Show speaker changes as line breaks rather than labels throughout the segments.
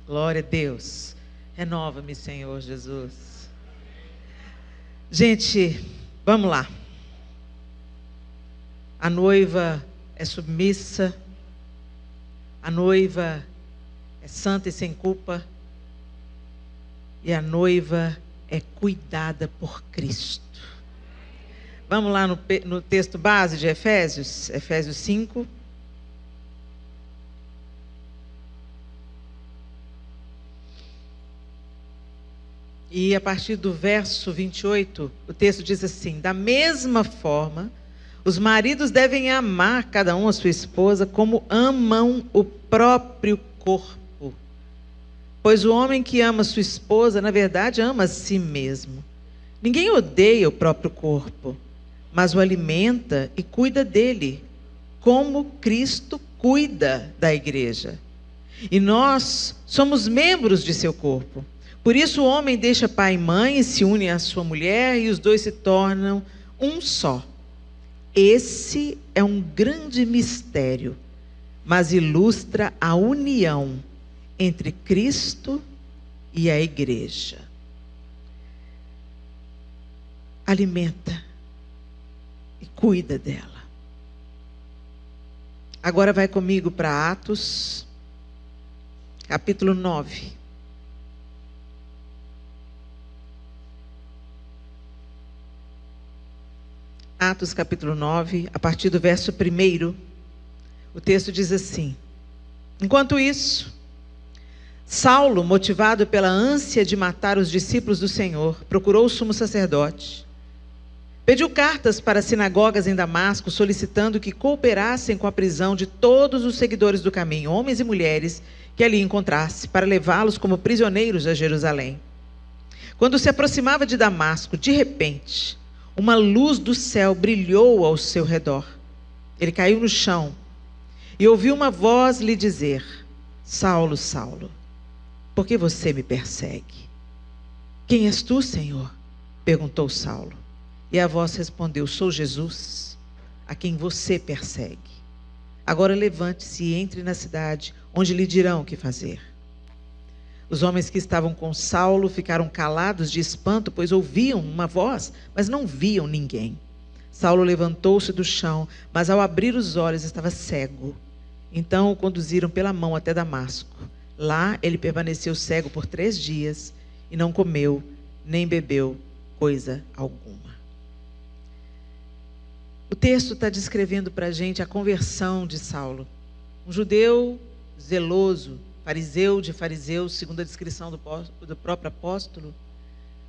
Glória a Deus. Renova-me, Senhor Jesus. Gente, vamos lá. A noiva é submissa. A noiva é santa e sem culpa. E a noiva é cuidada por Cristo. Vamos lá no texto base de Efésios, Efésios 5. E a partir do verso 28, o texto diz assim: da mesma forma, os maridos devem amar cada um a sua esposa como amam o próprio corpo. Pois o homem que ama sua esposa, na verdade, ama a si mesmo. Ninguém odeia o próprio corpo, mas o alimenta e cuida dele, como Cristo cuida da igreja. E nós somos membros de seu corpo. Por isso o homem deixa pai e mãe e se une à sua mulher, e os dois se tornam um só. Esse é um grande mistério, mas ilustra a união entre Cristo e a igreja. Alimenta e cuida dela. Agora vai comigo para Atos, capítulo 9. Atos capítulo 9, a partir do verso 1, o texto diz assim: enquanto isso, Saulo, motivado pela ânsia de matar os discípulos do Senhor, procurou o sumo sacerdote. Pediu cartas para as sinagogas em Damasco, solicitando que cooperassem com a prisão de todos os seguidores do caminho, homens e mulheres, que ali encontrasse, para levá-los como prisioneiros a Jerusalém. Quando se aproximava de Damasco, de repente, uma luz do céu brilhou ao seu redor. Ele caiu no chão e ouviu uma voz lhe dizer: Saulo, Saulo, por que você me persegue? Quem és tu, Senhor? Perguntou Saulo. E a voz respondeu: sou Jesus, a quem você persegue. Agora levante-se e entre na cidade, onde lhe dirão o que fazer. Os homens que estavam com Saulo ficaram calados de espanto, pois ouviam uma voz, mas não viam ninguém. Saulo levantou-se do chão, mas ao abrir os olhos estava cego. Então o conduziram pela mão até Damasco. Lá ele permaneceu cego por 3 dias e não comeu nem bebeu coisa alguma. O texto está descrevendo para a gente a conversão de Saulo. Um judeu zeloso, fariseu de fariseus, segundo a descrição do próprio apóstolo,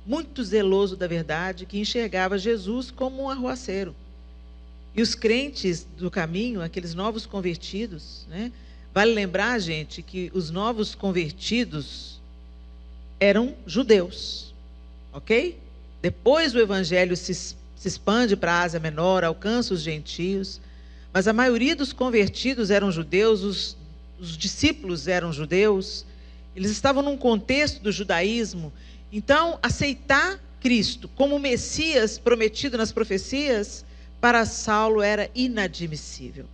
muito zeloso da verdade, que enxergava Jesus como um arruaceiro. E os crentes do caminho, aqueles novos convertidos, né? Vale lembrar, gente, que os novos convertidos eram judeus, ok? Depois o evangelho se expande para a Ásia Menor, alcança os gentios, mas a maioria dos convertidos eram judeus, os discípulos eram judeus, eles estavam num contexto do judaísmo. Então, aceitar Cristo como Messias prometido nas profecias, para Saulo era inadmissível.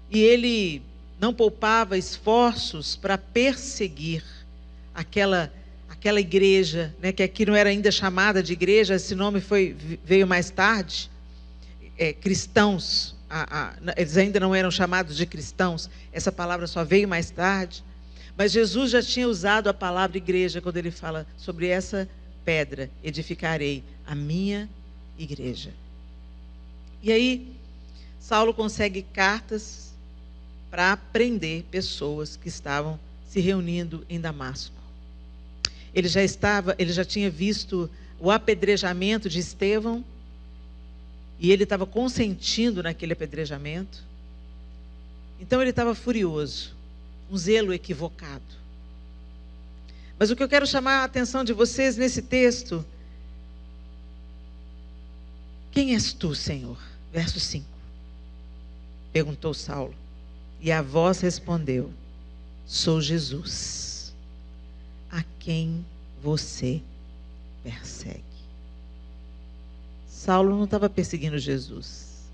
E ele não poupava esforços para perseguir aquela igreja, né, que aqui não era ainda chamada de igreja, esse nome veio mais tarde, cristãos. Eles ainda não eram chamados de cristãos, essa palavra só veio mais tarde, mas Jesus já tinha usado a palavra igreja quando ele fala: sobre essa pedra edificarei a minha igreja. E aí Saulo consegue cartas para prender pessoas que estavam se reunindo em Damasco. Ele já tinha visto o apedrejamento de Estevão, e ele estava consentindo naquele apedrejamento. Então ele estava furioso, um zelo equivocado. Mas o que eu quero chamar a atenção de vocês nesse texto: quem és tu, Senhor? Verso 5. Perguntou Saulo. E a voz respondeu: sou Jesus, a quem você persegue. Saulo não estava perseguindo Jesus.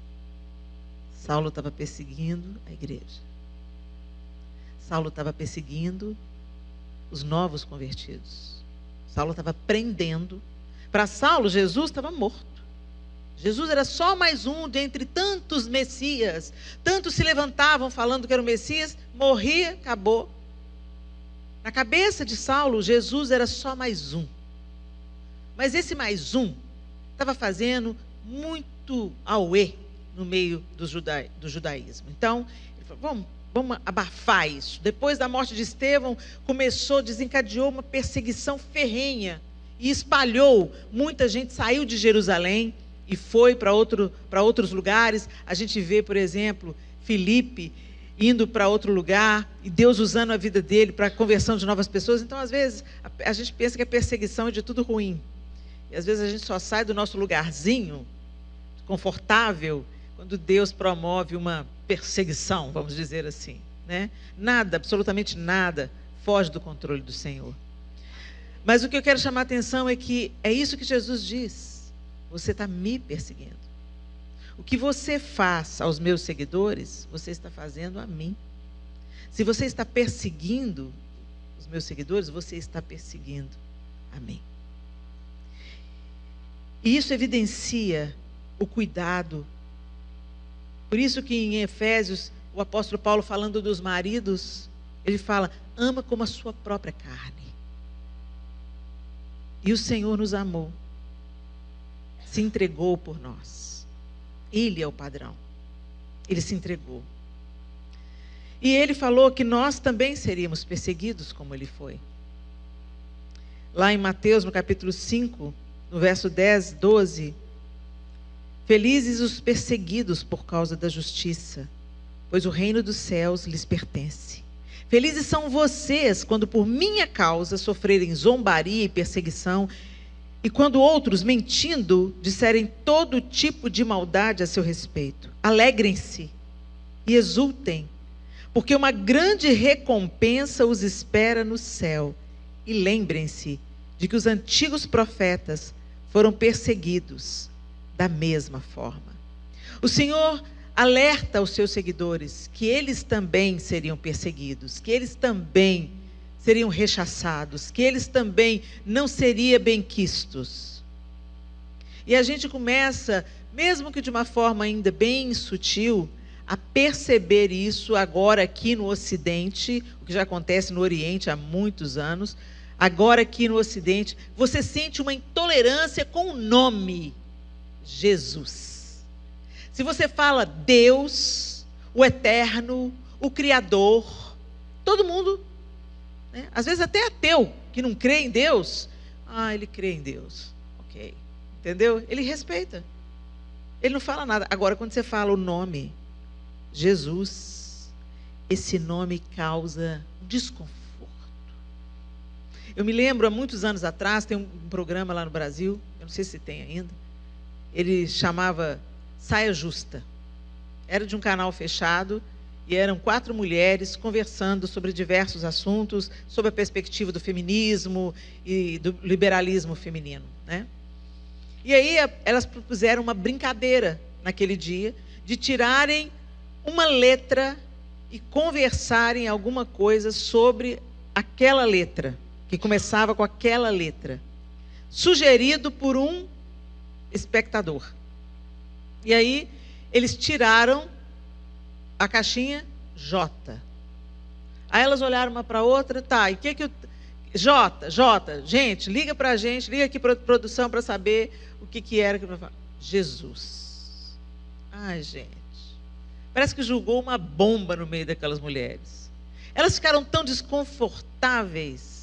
Saulo estava perseguindo a igreja. Saulo estava perseguindo os novos convertidos. Saulo estava prendendo. Para Saulo, Jesus estava morto. Jesus era só mais um dentre tantos Messias. Tantos se levantavam falando que era o Messias, morria, acabou. Na cabeça de Saulo, Jesus era só mais um. Mas esse mais um estava fazendo muito auê no meio do judaísmo. Então, ele falou, vamos abafar isso. Depois da morte de Estevão, desencadeou uma perseguição ferrenha e espalhou. Muita gente saiu de Jerusalém e foi para outros lugares. A gente vê, por exemplo, Filipe indo para outro lugar e Deus usando a vida dele para a conversão de novas pessoas. Então, às vezes, a gente pensa que a perseguição é de tudo ruim. E às vezes a gente só sai do nosso lugarzinho confortável quando Deus promove uma perseguição, vamos dizer assim, né? Nada, absolutamente nada, foge do controle do Senhor. Mas o que eu quero chamar a atenção é que é isso que Jesus diz. Você está me perseguindo. O que você faz aos meus seguidores, você está fazendo a mim. Se você está perseguindo os meus seguidores, você está perseguindo a mim. E isso evidencia o cuidado. Por isso que em Efésios, o apóstolo Paulo, falando dos maridos, ele fala, ama como a sua própria carne. E o Senhor nos amou, se entregou por nós. Ele é o padrão. Ele se entregou. E ele falou que nós também seríamos perseguidos como ele foi. Lá em Mateus, no capítulo 5, no verso 10, 12... Felizes os perseguidos por causa da justiça, pois o reino dos céus lhes pertence. Felizes são vocês quando por minha causa sofrerem zombaria e perseguição, e quando outros, mentindo, disserem todo tipo de maldade a seu respeito. Alegrem-se e exultem, porque uma grande recompensa os espera no céu. E lembrem-se de que os antigos profetas foram perseguidos da mesma forma. O Senhor alerta os seus seguidores que eles também seriam perseguidos, que eles também seriam rechaçados, que eles também não seriam benquistos. E a gente começa, mesmo que de uma forma ainda bem sutil, a perceber isso agora aqui no Ocidente, o que já acontece no Oriente há muitos anos. Agora aqui no Ocidente, você sente uma intolerância com o nome Jesus. Se você fala Deus, o Eterno, o Criador, todo mundo, né? Às vezes até ateu, que não crê em Deus, ele crê em Deus, ok, entendeu? Ele respeita, ele não fala nada. Agora, quando você fala o nome Jesus, esse nome causa desconforto. Eu me lembro, há muitos anos atrás, tem um programa lá no Brasil, eu não sei se tem ainda, ele chamava Saia Justa. Era de um canal fechado e eram 4 mulheres conversando sobre diversos assuntos, sobre a perspectiva do feminismo e do liberalismo feminino, né? E aí elas propuseram uma brincadeira naquele dia de tirarem uma letra e conversarem alguma coisa sobre aquela letra, que começava com aquela letra, sugerido por um espectador. E aí eles tiraram a caixinha J. Aí elas olharam uma para a outra, tá, e o que J, gente, liga para a gente, liga aqui para a produção para saber o que era. Jesus. Ai, gente, parece que jogou uma bomba no meio daquelas mulheres. Elas ficaram tão desconfortáveis.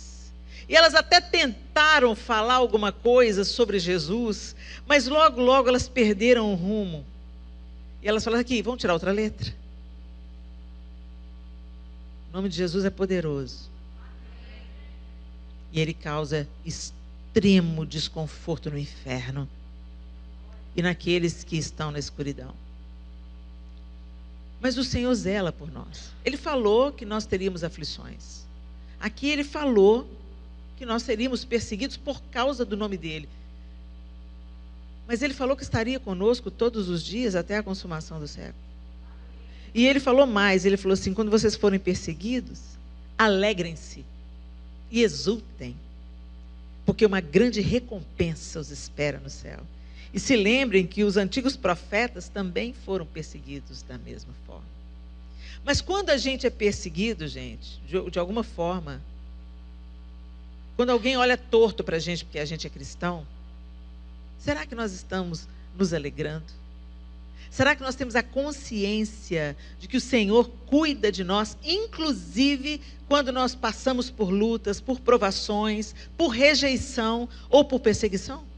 E elas até tentaram falar alguma coisa sobre Jesus, mas logo, logo elas perderam o rumo. E elas falaram aqui, vamos tirar outra letra. O nome de Jesus é poderoso. E ele causa extremo desconforto no inferno e naqueles que estão na escuridão. Mas o Senhor zela por nós. Ele falou que nós teríamos aflições. Aqui ele falou que nós seríamos perseguidos por causa do nome dele. Mas ele falou que estaria conosco todos os dias até a consumação do século. E ele falou mais, ele falou assim, quando vocês forem perseguidos, alegrem-se. e exultem, porque uma grande recompensa os espera no céu. E se lembrem que os antigos profetas também foram perseguidos da mesma forma. Mas quando a gente é perseguido, gente, de alguma forma, quando alguém olha torto para a gente porque a gente é cristão, será que nós estamos nos alegrando? Será que nós temos a consciência de que o Senhor cuida de nós, inclusive quando nós passamos por lutas, por provações, por rejeição ou por perseguição?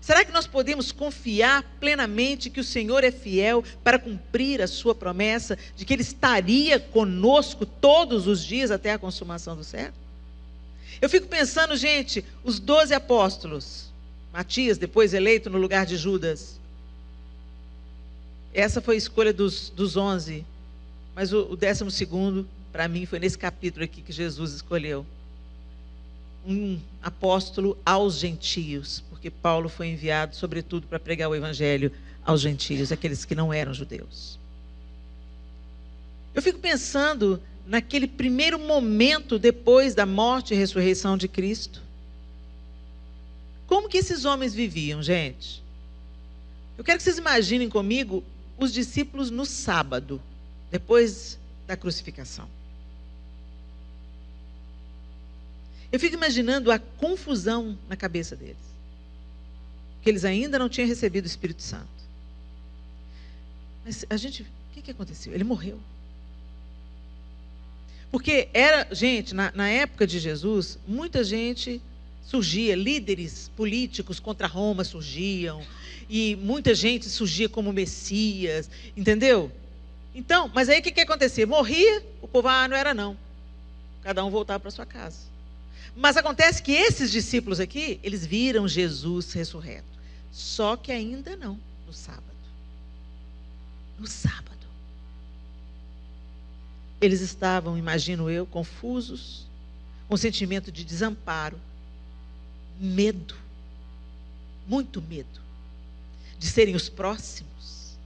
Será que nós podemos confiar plenamente que o Senhor é fiel para cumprir a sua promessa de que Ele estaria conosco todos os dias até a consumação do século? Eu fico pensando, gente, os 12 apóstolos, Matias, depois eleito no lugar de Judas. Essa foi a escolha dos 11, mas o 12º, para mim, foi nesse capítulo aqui que Jesus escolheu. Um apóstolo aos gentios, porque Paulo foi enviado, sobretudo, para pregar o evangelho aos gentios, aqueles que não eram judeus. Eu fico pensando naquele primeiro momento depois da morte e ressurreição de Cristo. Como que esses homens viviam, gente? Eu quero que vocês imaginem comigo os discípulos no sábado, depois da crucificação. Eu fico imaginando a confusão na cabeça deles. Porque eles ainda não tinham recebido o Espírito Santo. Mas o que aconteceu? Ele morreu. Porque gente, na época de Jesus, muita gente surgia, líderes políticos contra Roma surgiam, e muita gente surgia como Messias, entendeu? Então, mas aí o que acontecia? Morria, o povo, não era não. Cada um voltava para sua casa. Mas acontece que esses discípulos aqui, eles viram Jesus ressurreto. Só que ainda não, no sábado. No sábado. Eles estavam, imagino eu, confusos, com sentimento de desamparo, medo, muito medo, de serem os próximos.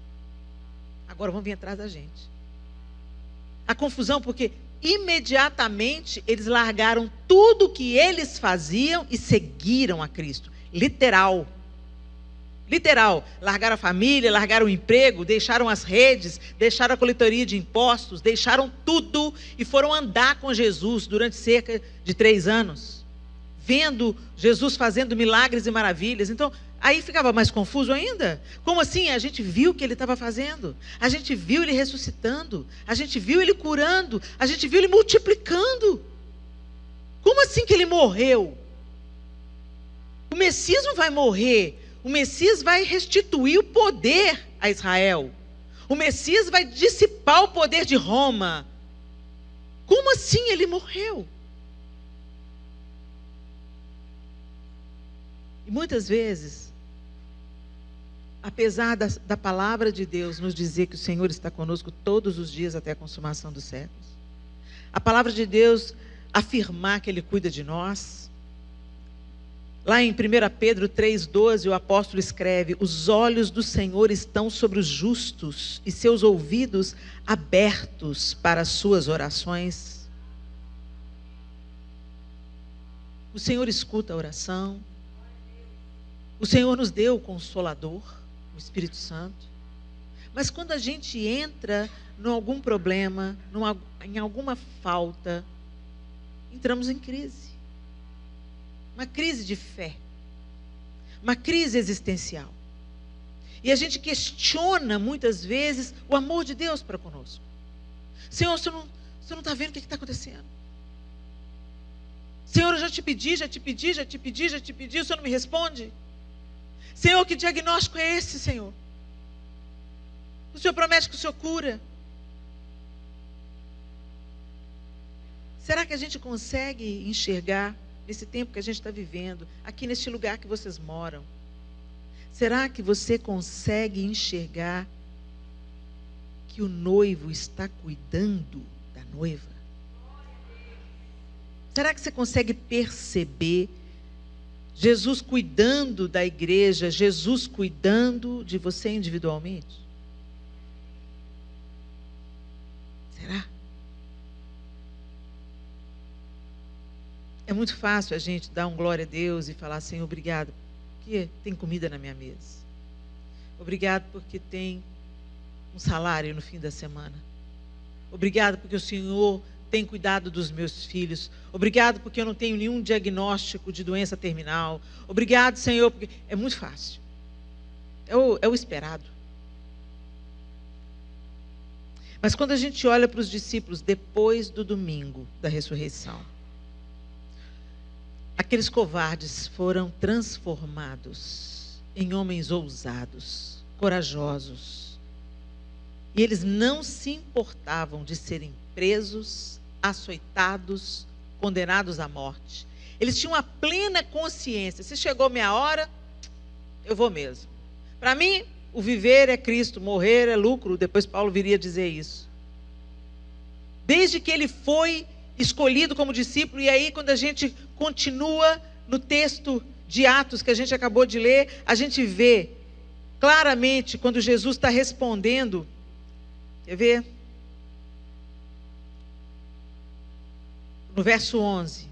Agora vão vir atrás da gente. A confusão porque imediatamente eles largaram tudo o que eles faziam e seguiram a Cristo. Literal. Largaram a família, largaram o emprego, deixaram as redes, deixaram a coletoria de impostos, deixaram tudo e foram andar com Jesus durante cerca de 3 anos, vendo Jesus fazendo milagres e maravilhas. Então, aí ficava mais confuso ainda. Como assim? A gente viu o que ele estava fazendo, a gente viu ele ressuscitando, a gente viu ele curando, a gente viu ele multiplicando. Como assim que ele morreu? O Messias não vai morrer. O Messias vai restituir o poder a Israel. O Messias vai dissipar o poder de Roma. Como assim ele morreu? E muitas vezes, apesar da palavra de Deus nos dizer que o Senhor está conosco todos os dias até a consumação dos séculos, a palavra de Deus afirmar que Ele cuida de nós. Lá em 1 Pedro 3,12, o apóstolo escreve: os olhos do Senhor estão sobre os justos e seus ouvidos abertos para as suas orações. O Senhor escuta a oração. O Senhor nos deu o Consolador, o Espírito Santo. Mas quando a gente entra em algum problema, em alguma falta, entramos em crise. Uma crise de fé. Uma crise existencial. E a gente questiona muitas vezes o amor de Deus para conosco. Senhor, você não está vendo o que está acontecendo? Senhor, eu já te pedi, o Senhor não me responde? Senhor, que diagnóstico é esse, Senhor? O Senhor promete que o Senhor cura. Será que a gente consegue enxergar, nesse tempo que a gente está vivendo, aqui neste lugar que vocês moram, será que você consegue enxergar que o noivo está cuidando da noiva? Será que você consegue perceber Jesus cuidando da igreja, Jesus cuidando de você individualmente? Será? É muito fácil a gente dar um glória a Deus e falar, Senhor, obrigado, porque tem comida na minha mesa. Obrigado porque tem um salário no fim da semana. Obrigado porque o Senhor tem cuidado dos meus filhos. Obrigado porque eu não tenho nenhum diagnóstico de doença terminal. Obrigado, Senhor, porque é muito fácil. É o esperado. Mas quando a gente olha para os discípulos depois do domingo da ressurreição, aqueles covardes foram transformados em homens ousados, corajosos. E eles não se importavam de serem presos, açoitados, condenados à morte. Eles tinham a plena consciência. Se chegou minha hora, eu vou mesmo. Para mim, o viver é Cristo, morrer é lucro. Depois Paulo viria dizer isso. Desde que ele foi escolhido como discípulo, e aí quando a gente continua no texto de Atos que a gente acabou de ler, a gente vê claramente quando Jesus está respondendo. Quer ver? No verso 11,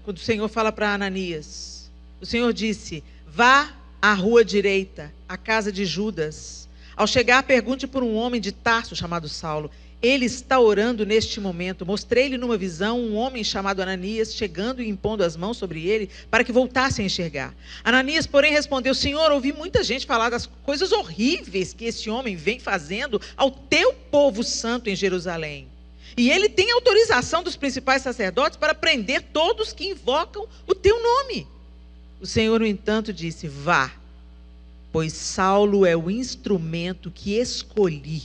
quando o Senhor fala para Ananias, o Senhor disse, vá à rua direita, à casa de Judas. Ao chegar, pergunte por um homem de Tarso chamado Saulo. Ele está orando neste momento. Mostrei-lhe numa visão um homem chamado Ananias, chegando e impondo as mãos sobre ele, para que voltasse a enxergar. Ananias, porém, respondeu, Senhor, ouvi muita gente falar das coisas horríveis que esse homem vem fazendo ao teu povo santo em Jerusalém. E ele tem autorização dos principais sacerdotes para prender todos que invocam o teu nome. O Senhor, no entanto, disse, vá, pois Saulo é o instrumento que escolhi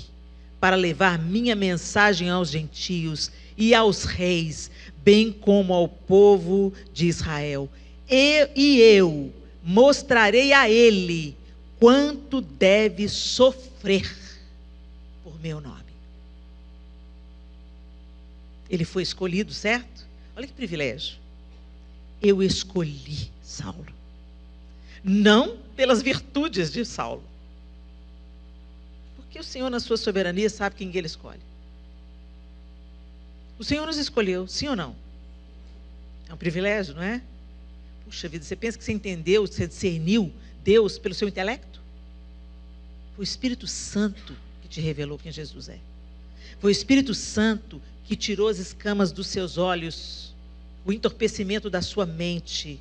para levar minha mensagem aos gentios e aos reis, bem como ao povo de Israel. Eu mostrarei a ele quanto deve sofrer por meu nome. Ele foi escolhido, certo? Olha que privilégio. Eu escolhi Saulo. Não pelas virtudes de Saulo. Porque o Senhor, na sua soberania, sabe quem ele escolhe. O Senhor nos escolheu, sim ou não? É um privilégio, não é? Puxa vida, você pensa que você entendeu, você discerniu Deus pelo seu intelecto? Foi o Espírito Santo que te revelou quem Jesus é. Foi o Espírito Santo que tirou as escamas dos seus olhos, o entorpecimento da sua mente,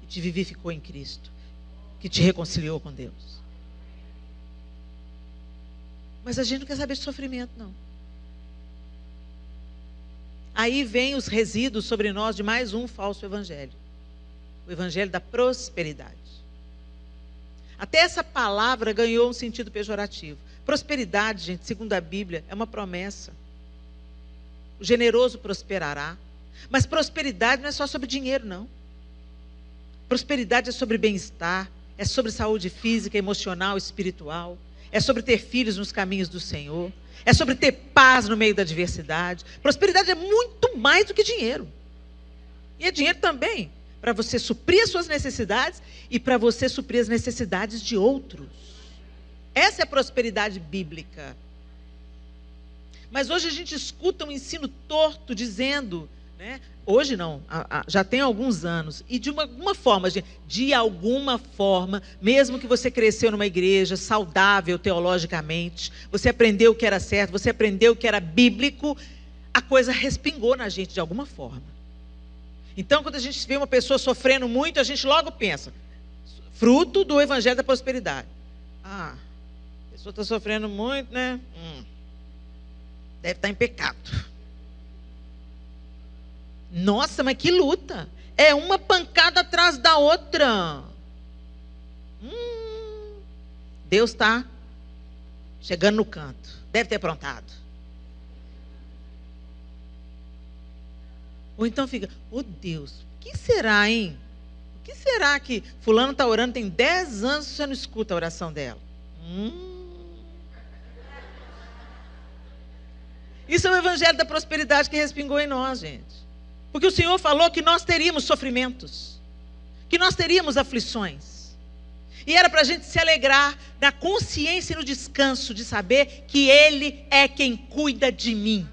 e te vivificou em Cristo, que te reconciliou com Deus. Mas a gente não quer saber de sofrimento, não. Aí vem os resíduos sobre nós de mais um falso evangelho. O evangelho da prosperidade. Até essa palavra ganhou um sentido pejorativo. Prosperidade, gente, segundo a Bíblia, é uma promessa. O generoso prosperará. Mas prosperidade não é só sobre dinheiro, não. Prosperidade é sobre bem-estar, é sobre saúde física, emocional, espiritual. É sobre ter filhos nos caminhos do Senhor. É sobre ter paz no meio da adversidade. Prosperidade é muito mais do que dinheiro. E é dinheiro também para você suprir as suas necessidades e para você suprir as necessidades de outros. Essa é a prosperidade bíblica. Mas hoje a gente escuta um ensino torto dizendo, né? Hoje não, já tem alguns anos, e de alguma forma, mesmo que você cresceu numa igreja saudável teologicamente, você aprendeu o que era certo, você aprendeu o que era bíblico, a coisa respingou na gente de alguma forma. Então, quando a gente vê uma pessoa sofrendo muito, a gente logo pensa, fruto do evangelho da prosperidade. Ah, a pessoa está sofrendo muito, né? Deve estar em pecado. Nossa, mas que luta. É uma pancada atrás da outra. Deus está chegando no canto. Deve ter aprontado. Ou então fica, oh Deus, o que será, hein? O que será que fulano está orando, tem 10 anos e você não escuta a oração dela? Isso é o evangelho da prosperidade que respingou em nós, gente. Porque o Senhor falou que nós teríamos sofrimentos, que nós teríamos aflições. E era para a gente se alegrar na consciência e no descanso de saber que Ele é quem cuida de mim.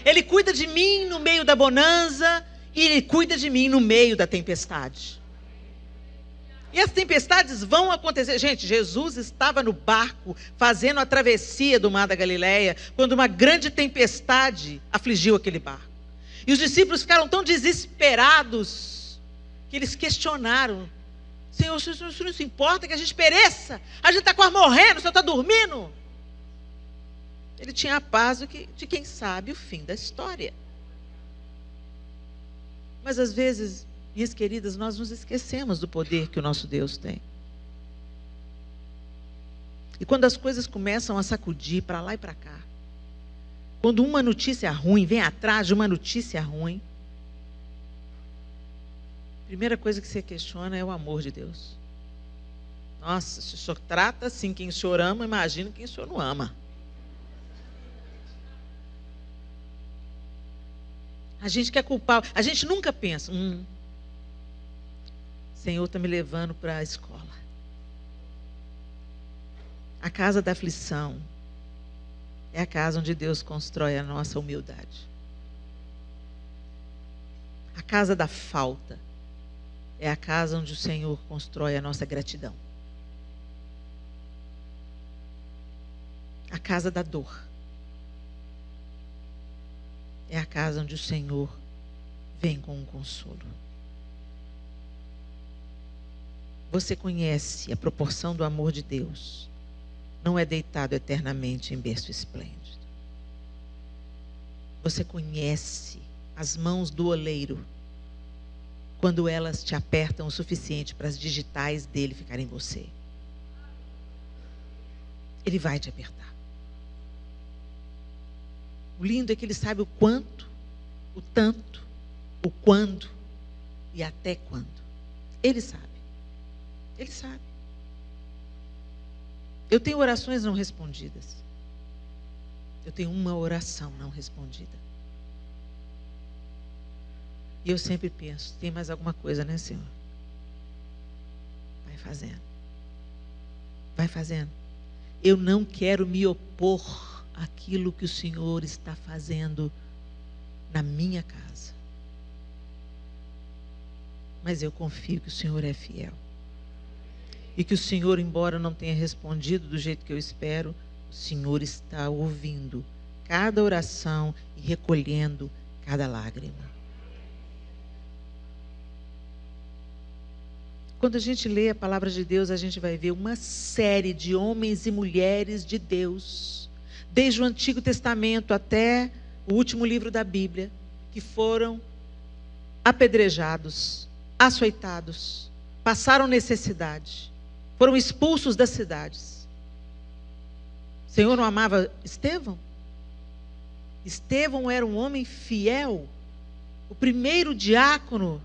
Ele cuida de mim no meio da bonança E Ele cuida de mim no meio da tempestade. E as tempestades vão acontecer. Gente, Jesus estava no barco fazendo a travessia do mar da Galileia, quando uma grande tempestade afligiu aquele barco. E os discípulos ficaram tão desesperados que eles questionaram: Senhor, o Senhor não se importa que a gente pereça? A gente está quase morrendo, o Senhor está dormindo? Ele tinha a paz de quem sabe o fim da história. Mas às vezes, minhas queridas, nós nos esquecemos do poder que o nosso Deus tem. E quando as coisas começam a sacudir para lá e para cá, quando uma notícia ruim vem atrás de uma notícia ruim, a primeira coisa que você questiona é o amor de Deus. Nossa, se o Senhor trata assim quem o Senhor ama, imagina quem o Senhor não ama. A gente quer culpar, a gente nunca pensa, o Senhor está me levando para a escola. A casa da aflição é a casa onde Deus constrói a nossa humildade. A casa da falta é a casa onde o Senhor constrói a nossa gratidão. A casa da dor é a casa onde o Senhor vem com um consolo. Você conhece a proporção do amor de Deus. Não é deitado eternamente em berço esplêndido. Você conhece as mãos do oleiro quando elas te apertam o suficiente para as digitais dele ficarem em você. Ele vai te apertar. O lindo é que ele sabe o quanto, o tanto, o quando e até quando. Ele sabe. Ele sabe. Eu tenho orações não respondidas. Eu tenho uma oração não respondida. E eu sempre penso, tem mais alguma coisa, né, Senhor? Vai fazendo. Vai fazendo. Eu não quero me opor àquilo que o Senhor está fazendo na minha casa. Mas eu confio que o Senhor é fiel. E que o Senhor, embora não tenha respondido do jeito que eu espero, o Senhor está ouvindo cada oração e recolhendo cada lágrima. Quando a gente lê a palavra de Deus, a gente vai ver uma série de homens e mulheres de Deus, desde o Antigo Testamento até o último livro da Bíblia, que foram apedrejados, açoitados, passaram necessidade, foram expulsos das cidades. O Senhor não amava Estevão? Estevão era um homem fiel, o primeiro diácono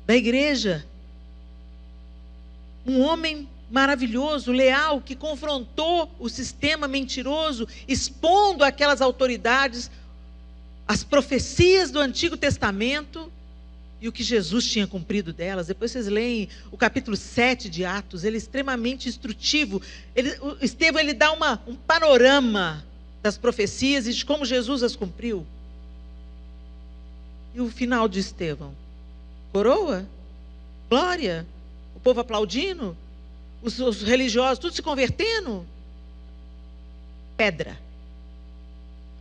da igreja, um homem maravilhoso, leal, que confrontou o sistema mentiroso, expondo aquelas autoridades as profecias do Antigo Testamento e o que Jesus tinha cumprido delas. Depois vocês leem o capítulo 7 de Atos, ele é extremamente instrutivo. Estevão dá um panorama das profecias e de como Jesus as cumpriu. E o final de Estevão? Coroa? Glória? O povo aplaudindo? Os religiosos tudo se convertendo? Pedra.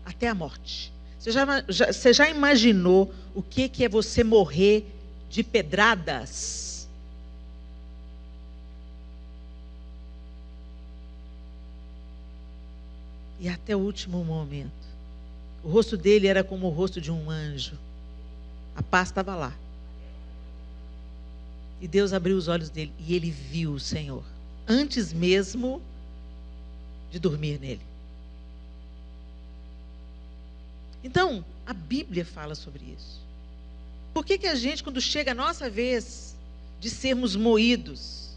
Até a morte. Você já imaginou o que é você morrer de pedradas? E até o último momento. O rosto dele era como o rosto de um anjo. A paz estava lá. E Deus abriu os olhos dele e ele viu o Senhor, antes mesmo de dormir nele. Então, a Bíblia fala sobre isso. Por que a gente, quando chega a nossa vez de sermos moídos,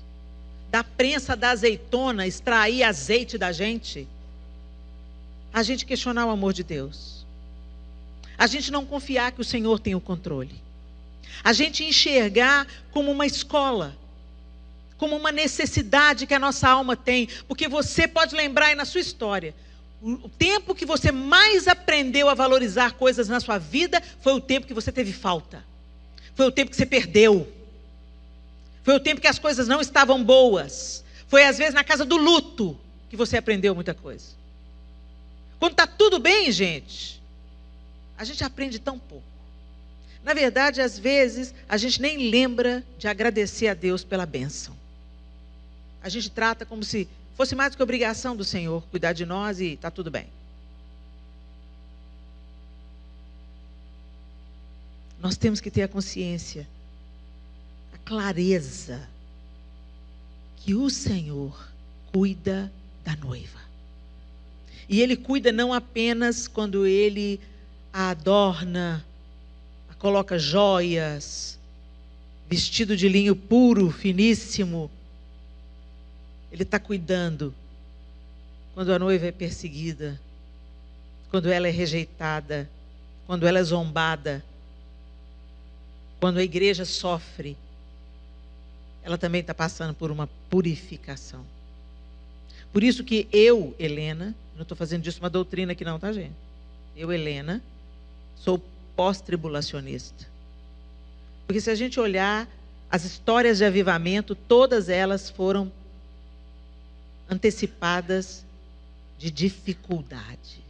da prensa da azeitona, extrair azeite da gente, a gente questionar o amor de Deus? A gente não confiar que o Senhor tem o controle? A gente enxergar como uma escola, como uma necessidade que a nossa alma tem, porque você pode lembrar aí na sua história, o tempo que você mais aprendeu a valorizar coisas na sua vida foi o tempo que você teve falta. Foi o tempo que você perdeu. Foi o tempo que as coisas não estavam boas. Foi às vezes na casa do luto que você aprendeu muita coisa. Quando está tudo bem, a gente aprende tão pouco. Na verdade, às vezes, a gente nem lembra de agradecer a Deus pela bênção. A gente trata como se fosse mais do que obrigação do Senhor cuidar de nós e está tudo bem. Nós temos que ter a consciência, a clareza, que o Senhor cuida da noiva. E Ele cuida não apenas quando Ele a adorna, a coloca joias, vestido de linho puro, finíssimo. Ele está cuidando quando a noiva é perseguida, quando ela é rejeitada, quando ela é zombada, quando a igreja sofre. Ela também está passando por uma purificação. Por isso que eu, Helena, não estou fazendo disso uma doutrina aqui não, tá, gente? Eu, Helena, sou pós-tribulacionista. Porque se a gente olhar as histórias de avivamento, todas elas foram antecipadas de dificuldade,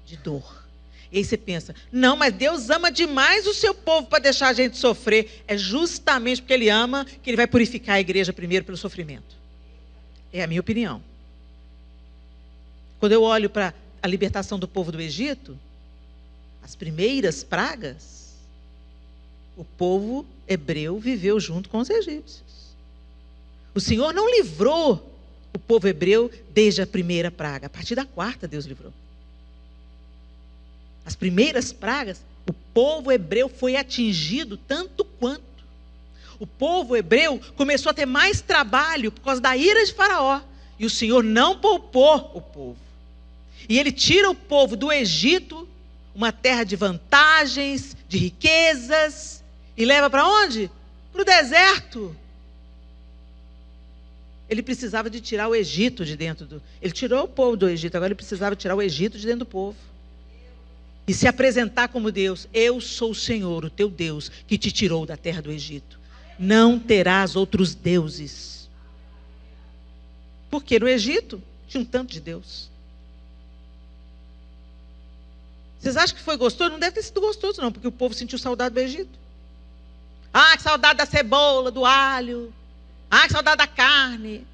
de dor. E aí você pensa, não, mas Deus ama demais o seu povo para deixar a gente sofrer. É justamente porque Ele ama que Ele vai purificar a igreja primeiro pelo sofrimento. É a minha opinião. Quando eu olho para a libertação do povo do Egito, as primeiras pragas, o povo hebreu viveu junto com os egípcios. O Senhor não livrou o povo hebreu desde a primeira praga. A partir da quarta Deus livrou. As primeiras pragas, o povo hebreu foi atingido tanto quanto. O povo hebreu começou a ter mais trabalho por causa da ira de Faraó. E o Senhor não poupou o povo. E Ele tira o povo do Egito, uma terra de vantagens, de riquezas, e leva para onde? Para o deserto. Ele precisava de tirar o Egito de dentro do... Ele tirou o povo do Egito, agora ele precisava tirar o Egito de dentro do povo. E se apresentar como Deus. Eu sou o Senhor, o teu Deus, que te tirou da terra do Egito. Não terás outros deuses. Porque no Egito tinha um tanto de Deus. Vocês acham que foi gostoso? Não deve ter sido gostoso não, porque o povo sentiu saudade do Egito. Ah, que saudade da cebola, do alho. Ah, que saudade da carne.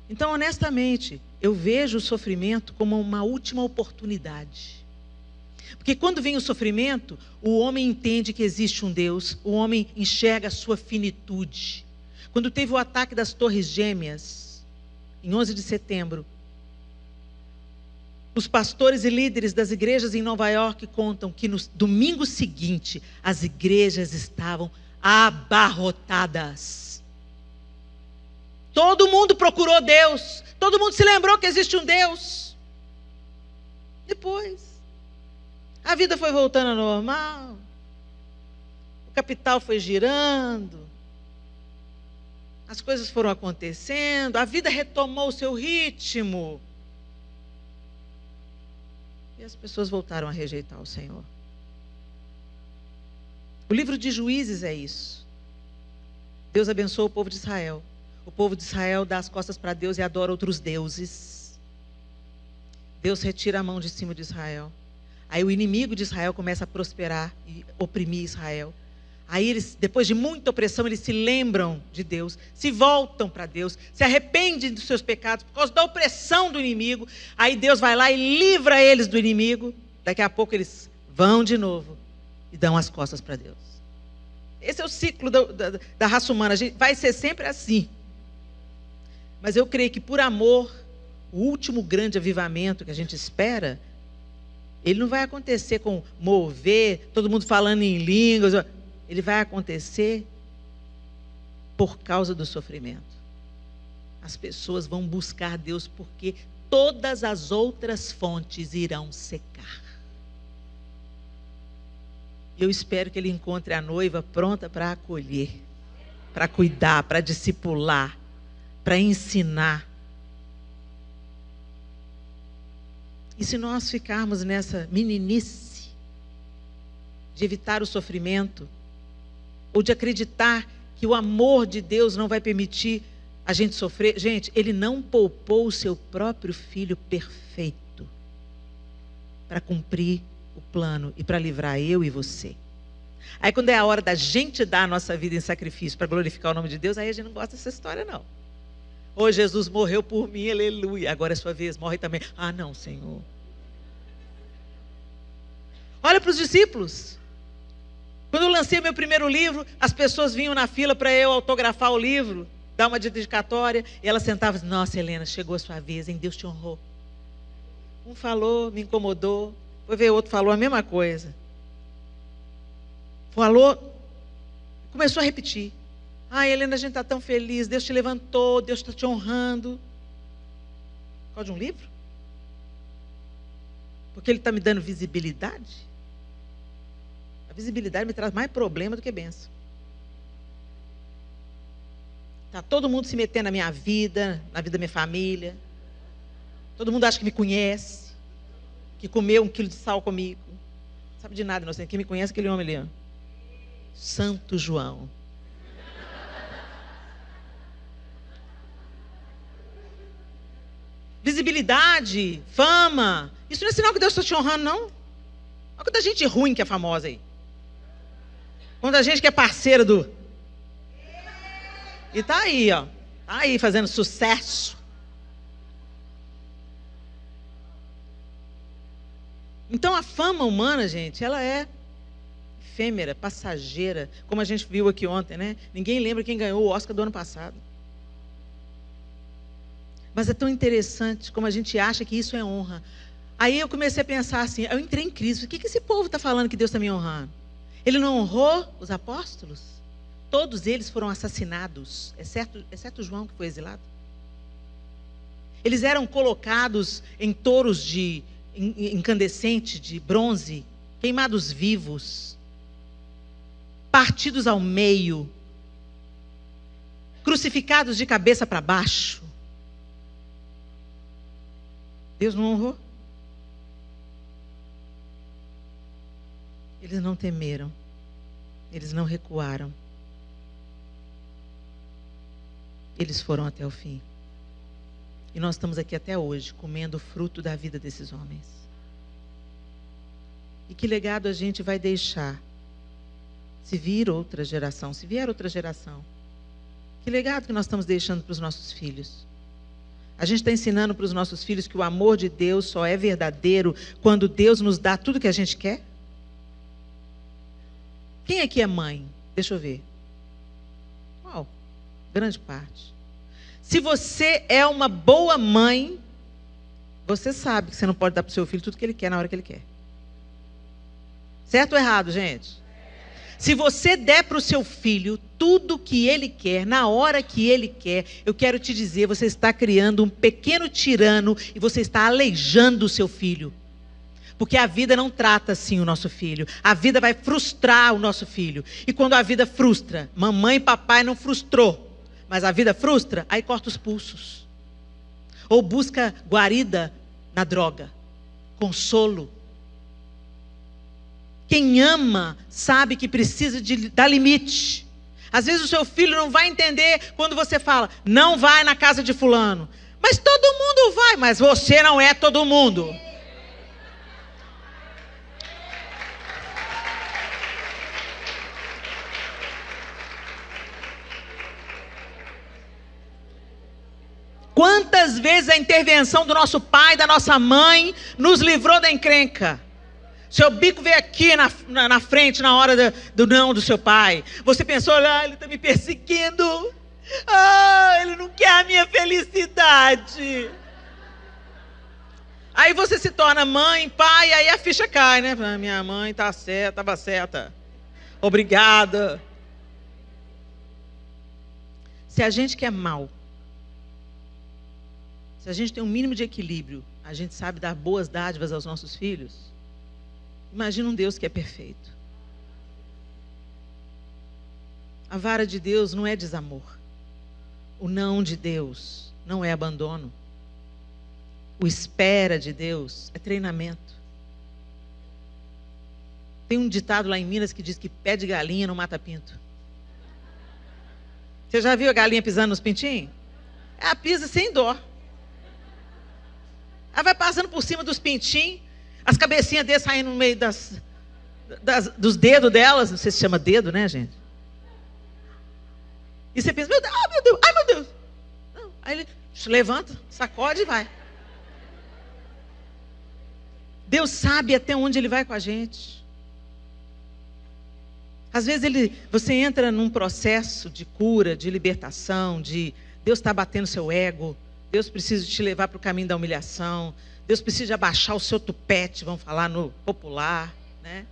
Então, honestamente, eu vejo o sofrimento como uma última oportunidade. Porque quando vem o sofrimento, o homem entende que existe um Deus, o homem enxerga a sua finitude. Quando teve o ataque das Torres Gêmeas, em 11 de setembro, os pastores e líderes das igrejas em Nova York contam que no domingo seguinte, as igrejas estavam abarrotadas. Todo mundo procurou Deus. Todo mundo se lembrou que existe um Deus. Depois, a vida foi voltando ao normal. O capital foi girando. As coisas foram acontecendo. A vida retomou o seu ritmo. E as pessoas voltaram a rejeitar o Senhor. O livro de Juízes é isso. Deus abençoa o povo de Israel. O povo de Israel dá as costas para Deus e adora outros deuses. Deus retira a mão de cima de Israel. Aí o inimigo de Israel começa a prosperar e oprimir Israel. Aí eles, depois de muita opressão, eles se lembram de Deus, se voltam para Deus, se arrependem dos seus pecados por causa da opressão do inimigo. Aí Deus vai lá e livra eles do inimigo. Daqui a pouco eles vão de novo e dão as costas para Deus. Esse é o ciclo da raça humana. Vai ser sempre assim. Mas eu creio que por amor, o último grande avivamento que a gente espera, ele não vai acontecer com mover, todo mundo falando em línguas. Ele vai acontecer por causa do sofrimento. As pessoas vão buscar Deus porque todas as outras fontes irão secar. Eu espero que Ele encontre a noiva pronta para acolher, para cuidar, para discipular, para ensinar. E se nós ficarmos nessa meninice, de evitar o sofrimento, ou de acreditar que o amor de Deus não vai permitir a gente sofrer. Gente, Ele não poupou o seu próprio Filho perfeito para cumprir o plano e para livrar eu e você. Aí quando é a hora da gente dar a nossa vida em sacrifício para glorificar o nome de Deus, aí a gente não gosta dessa história não. Ô, Jesus morreu por mim, aleluia, agora é sua vez, morre também. Ah, não, Senhor. Olha para os discípulos. Quando eu lancei meu primeiro livro, as pessoas vinham na fila para eu autografar o livro, dar uma dedicatória, e ela sentava e dizia, nossa, Helena, chegou a sua vez, hein? Deus te honrou. Um falou, me incomodou, foi ver outro, falou a mesma coisa. Falou, começou a repetir. Ah, Helena, a gente está tão feliz, Deus te levantou, Deus está te honrando. Por causa de um livro? Porque Ele está me dando visibilidade? A visibilidade me traz mais problema do que bênção. Está todo mundo se metendo na minha vida, na vida da minha família. Todo mundo acha que me conhece, que comeu 1 quilo de sal comigo. Não sabe de nada, inocente. Quem me conhece é aquele homem ali, ó. Santo João. Visibilidade, fama. Isso não é sinal que Deus está te honrando, não. Olha quanta gente ruim que é famosa aí. Quanta gente que é parceira do... E tá aí, ó. Tá aí fazendo sucesso. Então a fama humana, gente, ela é efêmera, passageira. Como a gente viu aqui ontem, né? Ninguém lembra quem ganhou o Oscar do ano passado. Mas é tão interessante como a gente acha que isso é honra. Aí eu comecei a pensar assim, eu entrei em crise. O que esse povo está falando que Deus está me honrando? Ele não honrou os apóstolos? Todos eles foram assassinados, exceto João, que foi exilado. Eles eram colocados em touros de incandescente, de bronze, queimados vivos, partidos ao meio, crucificados de cabeça para baixo. Deus não honrou? Eles não temeram. Eles não recuaram. Eles foram até o fim. E nós estamos aqui até hoje, comendo o fruto da vida desses homens. E que legado a gente vai deixar? Se vier outra geração. Que legado que nós estamos deixando para os nossos filhos? A gente está ensinando para os nossos filhos que o amor de Deus só é verdadeiro quando Deus nos dá tudo que a gente quer? Quem aqui é mãe? Deixa eu ver. Uau, grande parte. Se você é uma boa mãe, você sabe que você não pode dar para o seu filho tudo que ele quer na hora que ele quer. Certo ou errado, gente? Se você der para o seu filho tudo que ele quer, na hora que ele quer, eu quero te dizer, você está criando um pequeno tirano e você está aleijando o seu filho. Porque a vida não trata assim o nosso filho. A vida vai frustrar o nosso filho. E quando a vida frustra, mamãe e papai não frustrou, mas a vida frustra, aí corta os pulsos. Ou busca guarida na droga, consolo. Quem ama sabe que precisa dar limite. Às vezes o seu filho não vai entender quando você fala, não vai na casa de fulano. Mas todo mundo vai, mas você não é todo mundo. Quantas vezes a intervenção do nosso pai, da nossa mãe, nos livrou da encrenca? Seu bico veio aqui na frente na hora do não do seu pai. Você pensou, ele está me perseguindo. Ele não quer a minha felicidade. Aí você se torna mãe, pai, aí a ficha cai, né? Minha mãe estava certa. Obrigada. Se a gente quer mal, se a gente tem um mínimo de equilíbrio, a gente sabe dar boas dádivas aos nossos filhos. Imagina um Deus que é perfeito. A vara de Deus não é desamor. O não de Deus não é abandono. O espera de Deus é treinamento. Tem um ditado lá em Minas que diz que pé de galinha não mata pinto. Você já viu a galinha pisando nos pintinhos? Ela pisa sem dó. Ela vai passando por cima dos pintinhos, as cabecinhas deles saindo no meio dos dedos delas. Não sei se chama dedo, né, gente? E você pensa, meu Deus, ai meu Deus, ai meu Deus. Não. Aí ele levanta, sacode e vai. Deus sabe até onde Ele vai com a gente. Às vezes você entra num processo de cura, de libertação, Deus está batendo seu ego, Deus precisa te levar para o caminho da humilhação, Deus precisa abaixar o seu tupete, vamos falar no popular, né?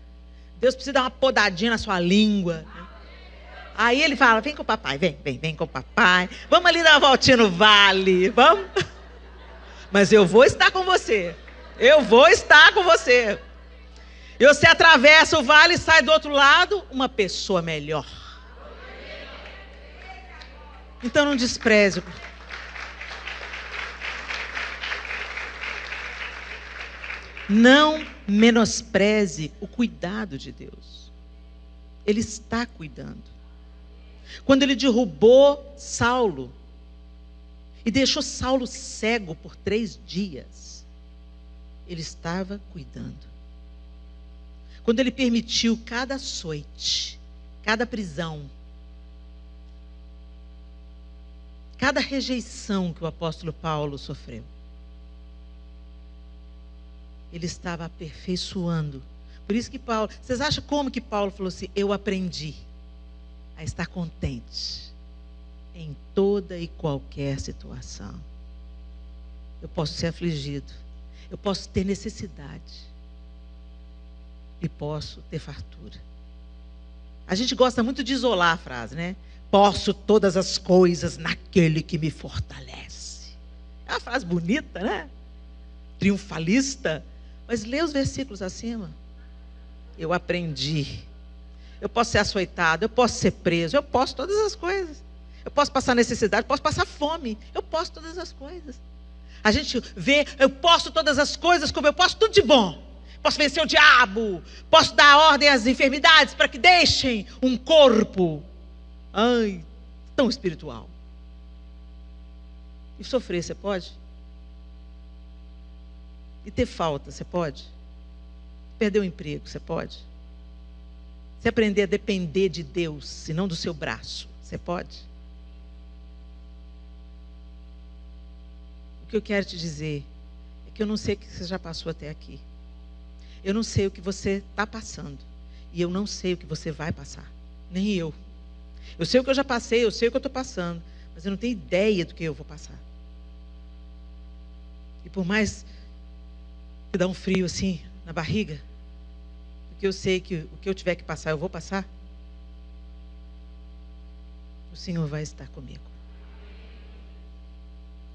Deus precisa dar uma podadinha na sua língua, né? Aí Ele fala, vem com o papai, vem com o papai, vamos ali dar uma voltinha no vale, vamos? Mas eu vou estar com você, eu vou estar com você. E você atravessa o vale e sai do outro lado, uma pessoa melhor. Então não despreze. Não menospreze o cuidado de Deus. Ele está cuidando. Quando Ele derrubou Saulo e deixou Saulo cego por 3 dias, Ele estava cuidando. Quando Ele permitiu cada açoite, cada prisão, cada rejeição que o apóstolo Paulo sofreu, Ele estava aperfeiçoando. Por isso que Paulo, vocês acham como que Paulo falou assim, eu aprendi a estar contente em toda e qualquer situação. Eu posso ser afligido, eu posso ter necessidade e posso ter fartura. A gente gosta muito de isolar a frase, né? Posso todas as coisas naquele que me fortalece. É uma frase bonita, né? Triunfalista. Mas lê os versículos acima. Eu aprendi. Eu posso ser açoitado, eu posso ser preso, eu posso todas as coisas. Eu posso passar necessidade, eu posso passar fome. Eu posso todas as coisas. A gente vê, eu posso todas as coisas como eu posso tudo de bom. Posso vencer o diabo, posso dar ordem às enfermidades para que deixem um corpo, tão espiritual. E sofrer, você pode? E ter falta, você pode? Perder o emprego, você pode? Se aprender a depender de Deus e não do seu braço, você pode? O que eu quero te dizer é que eu não sei o que você já passou até aqui. Eu não sei o que você está passando. E eu não sei o que você vai passar. Nem eu. Eu sei o que eu já passei, eu sei o que eu estou passando. Mas eu não tenho ideia do que eu vou passar. E por mais que dá um frio assim na barriga, porque eu sei que o que eu tiver que passar, eu vou passar, o Senhor vai estar comigo.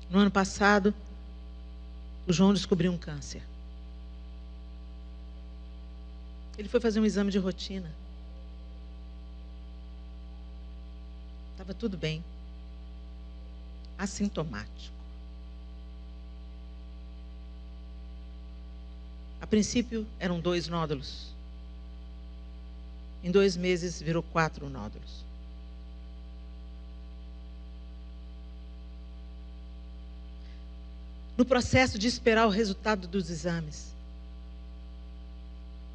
No ano passado, o João descobriu um câncer. Ele foi fazer um exame de rotina. Estava tudo bem. Assintomático. A princípio eram 2 nódulos. Em 2 meses virou 4 nódulos. No processo de esperar o resultado dos exames,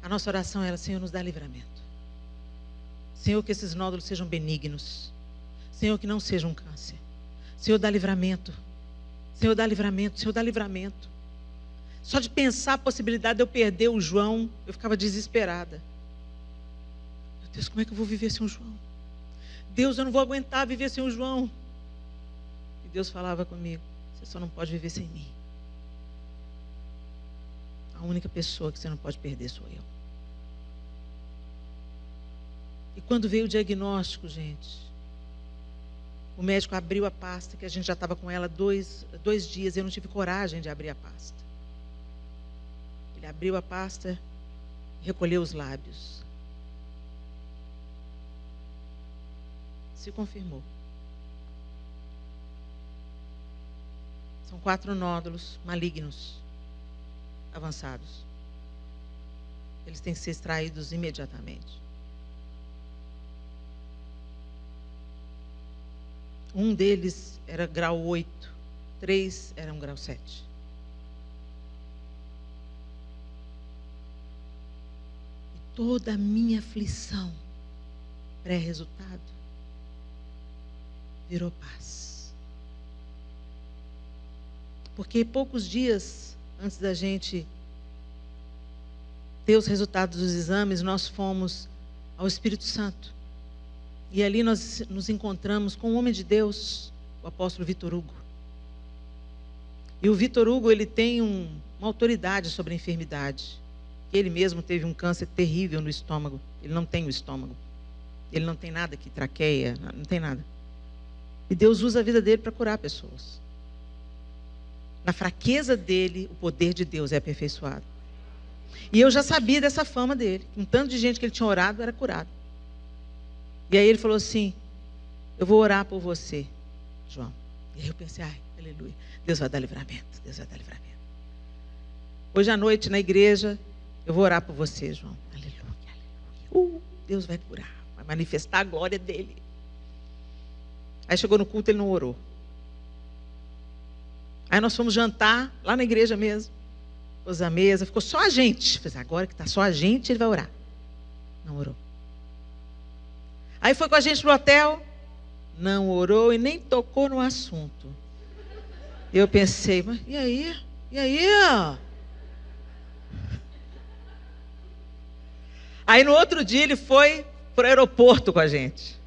a nossa oração era, Senhor, nos dá livramento. Senhor, que esses nódulos sejam benignos. Senhor, que não seja um câncer. Senhor, dá livramento. Senhor, dá livramento. Senhor, dá livramento. Só de pensar a possibilidade de eu perder o João, eu ficava desesperada. Meu Deus, como é que eu vou viver sem o João? Deus, eu não vou aguentar viver sem o João. E Deus falava comigo, você só não pode viver sem mim. A única pessoa que você não pode perder sou eu. E quando veio o diagnóstico, gente, o médico abriu a pasta, que a gente já estava com ela 2 dias, eu não tive coragem de abrir a pasta. Ele abriu a pasta, recolheu os lábios. Se confirmou. São 4 nódulos malignos avançados. eles têm que ser extraídos imediatamente. Um deles era grau 8, 3 eram grau 7. E toda a minha aflição, pré-resultado, virou paz. Porque poucos dias antes da gente ter os resultados dos exames, nós fomos ao Espírito Santo. E ali nós nos encontramos com um homem de Deus, o apóstolo Vitor Hugo. E o Vitor Hugo, ele tem uma autoridade sobre a enfermidade. Ele mesmo teve um câncer terrível no estômago. Ele não tem o estômago. Ele não tem nada aqui, traqueia, não tem nada. E Deus usa a vida dele para curar pessoas. Na fraqueza dele, o poder de Deus é aperfeiçoado. E eu já sabia dessa fama dele. Um tanto de gente que ele tinha orado era curado. E aí ele falou assim: eu vou orar por você, João. E aí eu pensei: ai, aleluia, Deus vai dar livramento, Deus vai dar livramento. Hoje à noite na igreja, eu vou orar por você, João. Aleluia, aleluia. Deus vai curar, vai manifestar a glória dele. Aí chegou no culto, ele não orou. Aí nós fomos jantar lá na igreja mesmo. Pôs a mesa, ficou só a gente. Falei: agora que está só a gente, ele vai orar. Não orou. Aí foi com a gente pro hotel, não orou e nem tocou no assunto. Eu pensei: mas e aí? E aí? Aí no outro dia ele foi pro aeroporto com a gente.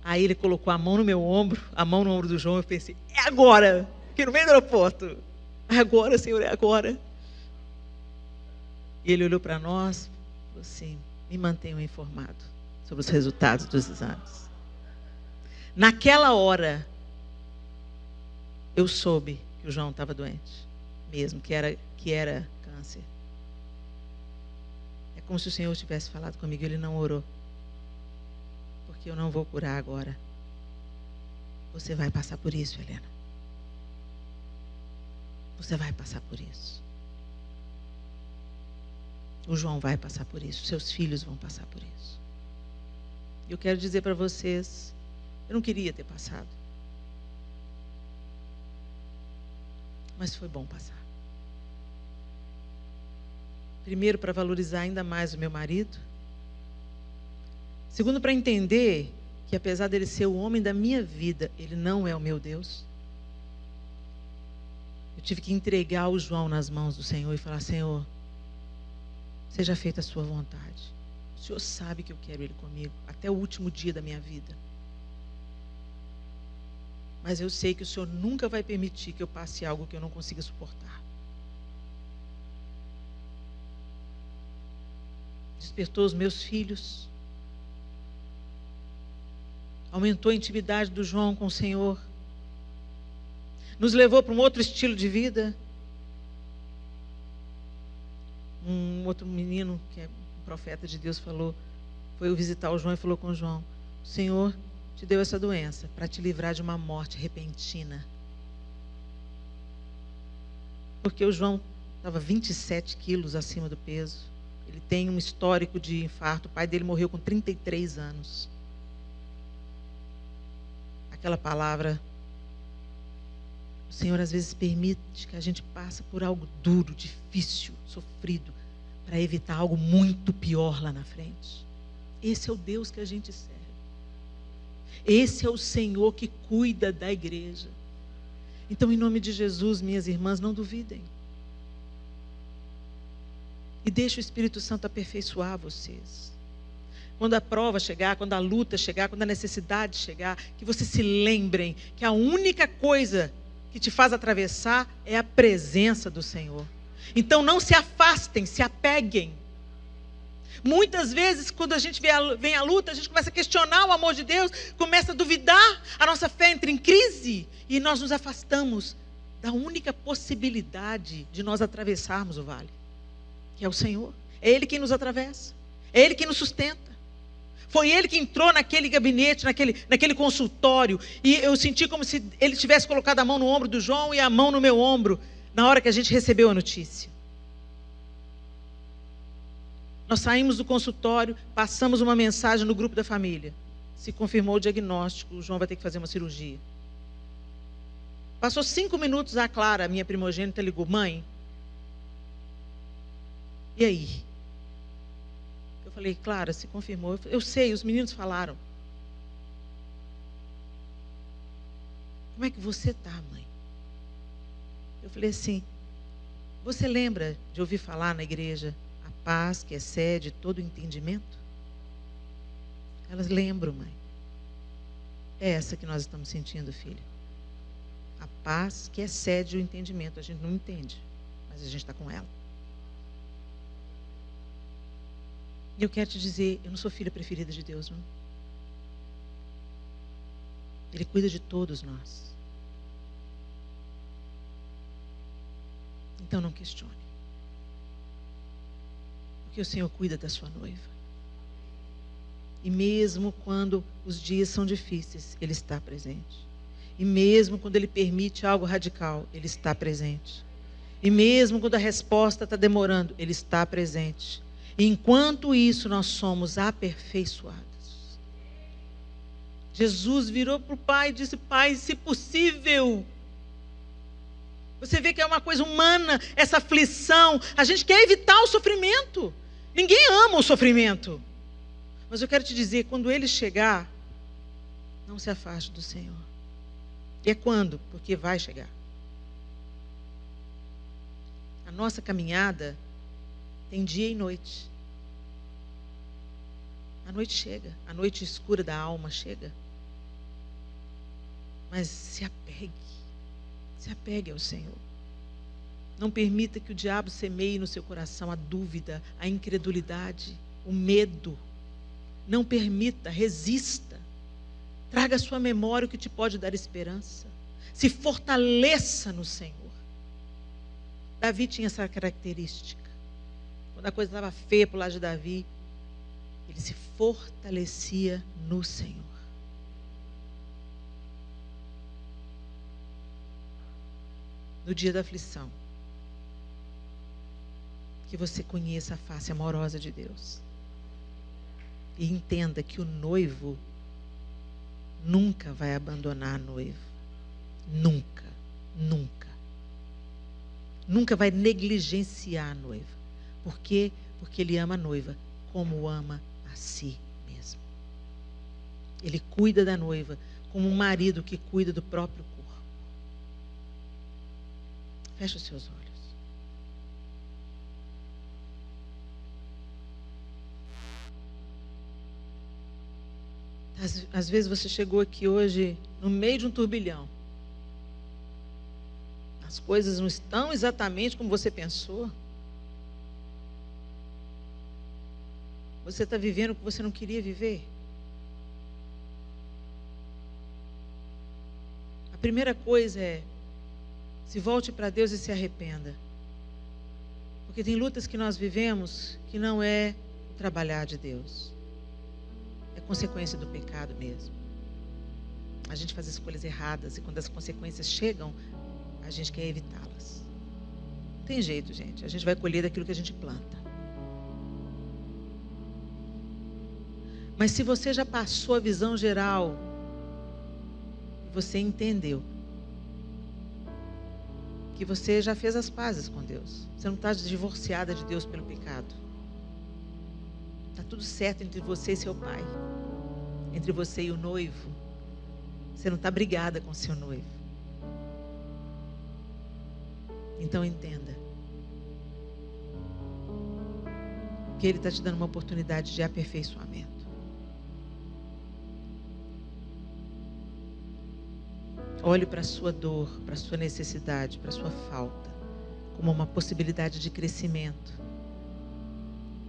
Aí ele colocou a mão no meu ombro, a mão no ombro do João, eu pensei: é agora, aqui no meio do aeroporto. É agora, Senhor, é agora. E ele olhou para nós e falou assim: me mantenham informado sobre os resultados dos exames. Naquela hora, eu soube que o João estava doente, mesmo, que era câncer. É como se o Senhor tivesse falado comigo, ele não orou. Porque eu não vou curar agora. Você vai passar por isso, Helena. Você vai passar por isso. O João vai passar por isso. Seus filhos vão passar por isso. Eu quero dizer para vocês, eu não queria ter passado. Mas foi bom passar. Primeiro, para valorizar ainda mais o meu marido. Segundo, para entender que apesar dele ser o homem da minha vida, ele não é o meu Deus. Eu tive que entregar o João nas mãos do Senhor e falar: Senhor, seja feita a sua vontade. O Senhor sabe que eu quero ele comigo até o último dia da minha vida. Mas eu sei que o Senhor nunca vai permitir que eu passe algo que eu não consiga suportar. Despertou os meus filhos. Aumentou a intimidade do João com o Senhor. Nos levou para um outro estilo de vida. Um outro menino, que é um profeta de Deus, foi visitar o João e falou com o João: o Senhor te deu essa doença para te livrar de uma morte repentina. Porque o João estava 27 quilos acima do peso. Ele tem um histórico de infarto. O pai dele morreu com 33 anos. Aquela palavra: o Senhor às vezes permite que a gente passe por algo duro, difícil, sofrido, para evitar algo muito pior lá na frente. Esse é o Deus que a gente serve. Esse é o Senhor que cuida da igreja. Então, em nome de Jesus, minhas irmãs, não duvidem. E deixe o Espírito Santo aperfeiçoar vocês. Quando a prova chegar, quando a luta chegar, quando a necessidade chegar, que vocês se lembrem que a única coisa que te faz atravessar é a presença do Senhor. Então não se afastem, se apeguem. Muitas vezes, quando a gente vem a luta, a gente começa a questionar o amor de Deus, começa a duvidar, a nossa fé entra em crise e nós nos afastamos da única possibilidade de nós atravessarmos o vale, que é o Senhor. É Ele quem nos atravessa, é Ele quem nos sustenta. Foi Ele que entrou naquele gabinete, naquele consultório, e eu senti como se Ele tivesse colocado a mão no ombro do João e a mão no meu ombro, na hora que a gente recebeu a notícia. Nós saímos do consultório, passamos uma mensagem no grupo da família. Se confirmou o diagnóstico, o João vai ter que fazer uma cirurgia. Passou 5 minutos, a Clara, minha primogênita, ligou: mãe, e aí? Eu falei: Clara, se confirmou. Eu sei, os meninos falaram. Como é que você está, mãe? Eu falei assim: você lembra de ouvir falar na igreja a paz que excede todo entendimento? Elas: lembram, mãe. É essa que nós estamos sentindo, filha. A paz que excede o entendimento. A gente não entende, mas a gente está com ela. E eu quero te dizer, eu não sou filha preferida de Deus, não. Ele cuida de todos nós. Então não questione. Porque o Senhor cuida da sua noiva. E mesmo quando os dias são difíceis, Ele está presente. E mesmo quando Ele permite algo radical, Ele está presente. E mesmo quando a resposta está demorando, Ele está presente. E enquanto isso, nós somos aperfeiçoados. Jesus virou para o Pai e disse: Pai, se possível. Você vê que é uma coisa humana, essa aflição. A gente quer evitar o sofrimento. Ninguém ama o sofrimento. Mas eu quero te dizer, quando Ele chegar, não se afaste do Senhor. E é quando? Porque vai chegar. A nossa caminhada tem dia e noite. A noite chega, a noite escura da alma chega. Mas se apegue ao Senhor. Não permita que o diabo semeie no seu coração a dúvida, a incredulidade, o medo. Não permita, resista. Traga à sua memória o que te pode dar esperança. Se fortaleça no Senhor. Davi tinha essa característica. Quando a coisa estava feia para o lado de Davi, ele se fortalecia no Senhor. No dia da aflição, que você conheça a face amorosa de Deus. E entenda que o noivo nunca vai abandonar a noiva. Nunca, nunca. Nunca vai negligenciar a noiva. Por quê? Porque ele ama a noiva como ama a si mesmo. Ele cuida da noiva como um marido que cuida do próprio corpo. Feche os seus olhos. Às vezes você chegou aqui hoje no meio de um turbilhão. As coisas não estão exatamente como você pensou. Você está vivendo o que você não queria viver. A primeira coisa é: se volte para Deus e se arrependa. Porque tem lutas que nós vivemos que não é o trabalhar de Deus. É consequência do pecado mesmo. A gente faz escolhas erradas e quando as consequências chegam, a gente quer evitá-las. Não tem jeito, gente. A gente vai colher daquilo que a gente planta. Mas se você já passou a visão geral, você entendeu que você já fez as pazes com Deus. Você não está divorciada de Deus pelo pecado. Está tudo certo entre você e seu pai. Entre você e o noivo. Você não está brigada com seu noivo. Então entenda que Ele está te dando uma oportunidade de aperfeiçoamento. Olhe para a sua dor, para a sua necessidade, para a sua falta, como uma possibilidade de crescimento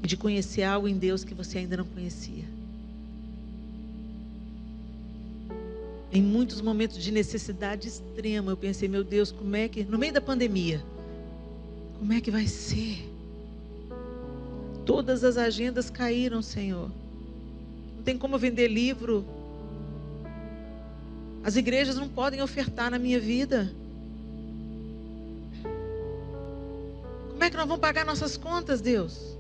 e de conhecer algo em Deus que você ainda não conhecia. Em muitos momentos de necessidade extrema, eu pensei: meu Deus, como é que, no meio da pandemia, como é que vai ser? Todas as agendas caíram, Senhor. Não tem como vender livro. As igrejas não podem ofertar na minha vida. Como é que nós vamos pagar nossas contas, Deus?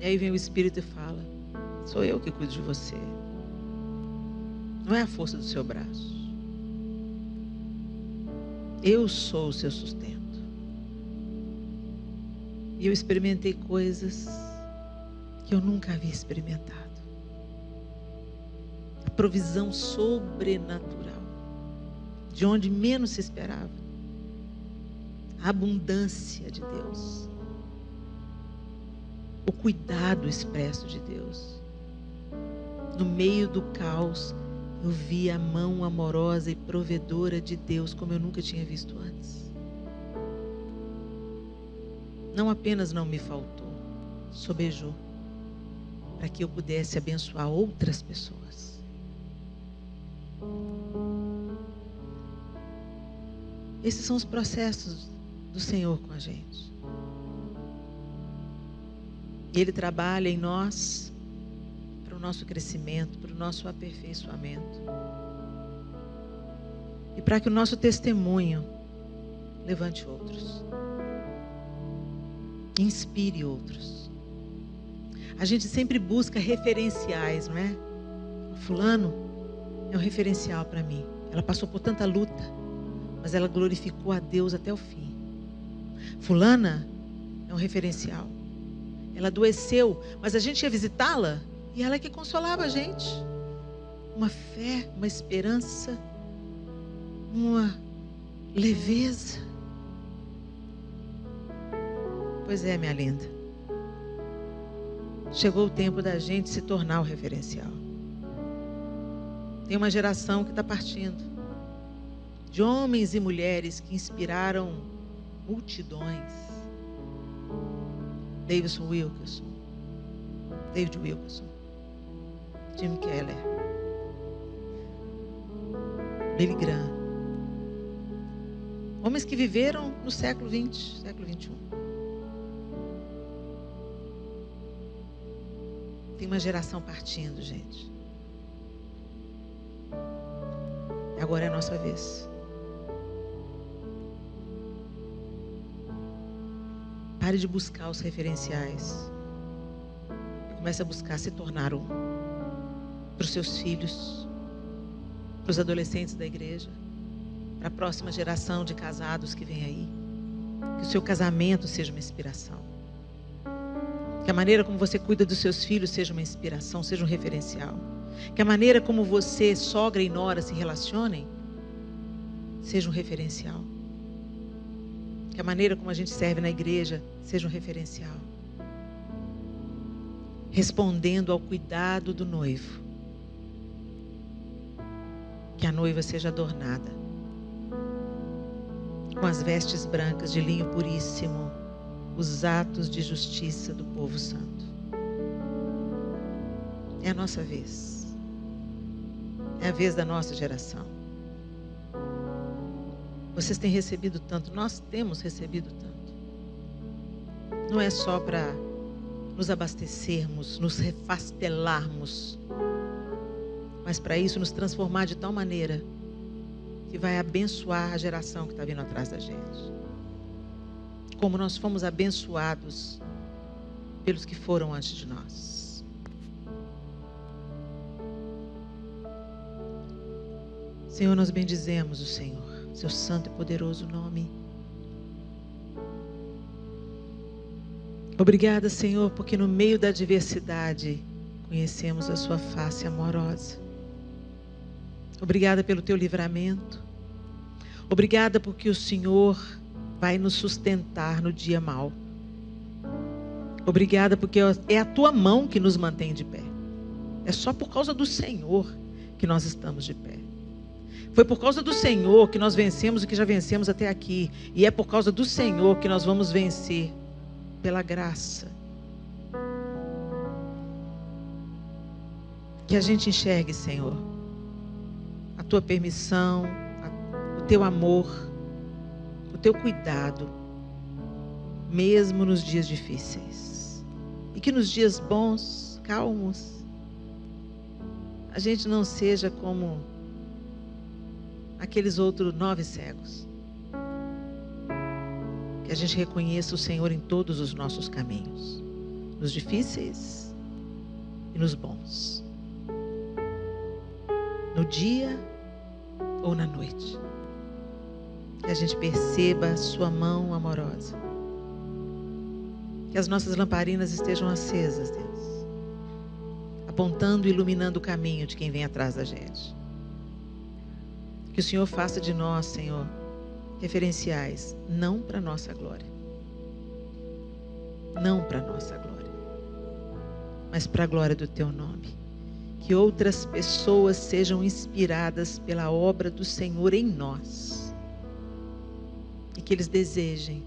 E aí vem o Espírito e fala: sou eu que cuido de você. Não é a força do seu braço. Eu sou o seu sustento. E eu experimentei coisas que eu nunca havia experimentado. A provisão sobrenatural, de onde menos se esperava. A abundância de Deus. O cuidado expresso de Deus. No meio do caos, eu vi a mão amorosa e provedora de Deus como eu nunca tinha visto antes. Não apenas não me faltou, sobejou, para que eu pudesse abençoar outras pessoas. Esses são os processos do Senhor com a gente. Ele trabalha em nós para o nosso crescimento, para o nosso aperfeiçoamento. E para que o nosso testemunho levante outros. Inspire outros. A gente sempre busca referenciais, não é? O fulano é um referencial para mim. Ela passou por tanta luta, mas ela glorificou a Deus até o fim. Fulana é um referencial. Ela adoeceu, mas a gente ia visitá-la e ela é que consolava a gente. Uma fé, uma esperança, uma leveza. Pois é, minha linda. Chegou o tempo da gente se tornar o referencial. Tem uma geração que está partindo. De homens e mulheres que inspiraram multidões. David Wilkerson, Tim Keller, Billy Graham. Homens que viveram no século XX, século XXI. Tem uma geração partindo, gente. Agora é a nossa vez. Pare de buscar os referenciais. E comece a buscar se tornar um. Para os seus filhos, para os adolescentes da igreja, para a próxima geração de casados que vem aí. Que o seu casamento seja uma inspiração. Que a maneira como você cuida dos seus filhos seja uma inspiração, seja um referencial. Que a maneira como você, sogra e nora, se relacionem seja um referencial. Que a maneira como a gente serve na igreja seja um referencial. Respondendo ao cuidado do noivo. Que a noiva seja adornada com as vestes brancas de linho puríssimo, os atos de justiça do povo santo. É a nossa vez. É a vez da nossa geração. Vocês têm recebido tanto, nós temos recebido tanto. Não é só para nos abastecermos, nos refastelarmos, mas para isso nos transformar de tal maneira que vai abençoar a geração que está vindo atrás da gente. Como nós fomos abençoados pelos que foram antes de nós. Senhor, nós bendizemos o Senhor, seu santo e poderoso nome. Obrigada, Senhor, porque no meio da adversidade conhecemos a sua face amorosa. Obrigada pelo teu livramento. Obrigada porque o Senhor vai nos sustentar no dia mau. Obrigada porque é a tua mão que nos mantém de pé. É só por causa do Senhor que nós estamos de pé. Foi por causa do Senhor que nós vencemos o que já vencemos até aqui. E é por causa do Senhor que nós vamos vencer. Pela graça. Que a gente enxergue, Senhor, a tua permissão, o teu amor, o teu cuidado, mesmo nos dias difíceis. E que nos dias bons, calmos, a gente não seja como aqueles outros 9 cegos. Que a gente reconheça o Senhor em todos os nossos caminhos. nos difíceis e nos bons, no dia ou na noite. Que a gente perceba a sua mão amorosa. Que as nossas lamparinas estejam acesas, Deus, apontando e iluminando o caminho de quem vem atrás da gente. Que o Senhor faça de nós, Senhor, referenciais, não para a nossa glória, não para a nossa glória, mas para a glória do Teu nome. Que outras pessoas sejam inspiradas pela obra do Senhor em nós. E que eles desejem,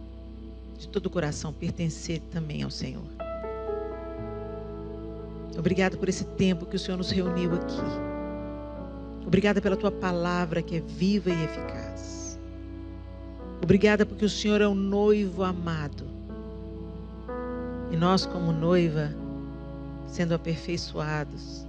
de todo o coração, pertencer também ao Senhor. Obrigada por esse tempo que o Senhor nos reuniu aqui. Obrigada pela Tua palavra que é viva e eficaz. Obrigada porque o Senhor é um noivo amado. E nós, como noiva, sendo aperfeiçoados,